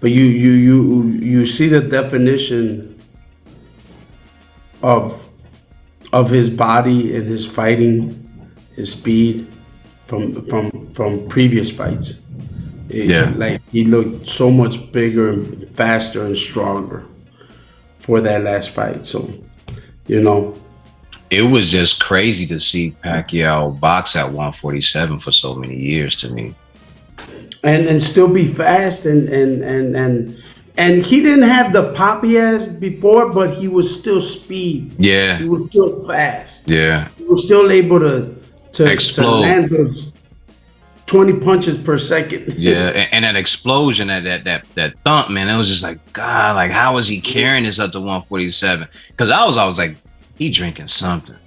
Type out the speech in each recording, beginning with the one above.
But you see the definition of his body and his fighting, his speed from previous fights. Yeah. Like he looked so much bigger and faster and stronger for that last fight. So, you know, it was just crazy to see Pacquiao box at 147 for so many years to me. And still be fast and he didn't have the pop he has before, but he was still speed. Yeah. He was still fast. Yeah. He was still able to explode, land those 20 punches per second. Yeah, and that explosion, that thump, man, it was just like, God, like how was he carrying this up to 147? Because I was like, he drinking something.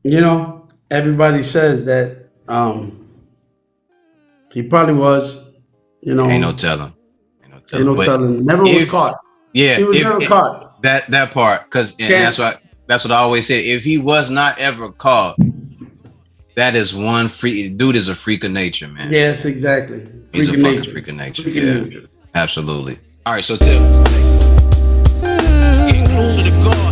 You know, everybody says that he probably was. You know, ain't no telling. Ain't no telling. Never was caught. Yeah, he was never caught. That part, because that's what I always say. If he was not ever caught, that is one dude is a freak of nature, man. Yes, exactly. He's a fucking freak of nature. Yeah, absolutely. All right, so Tim, getting closer to God.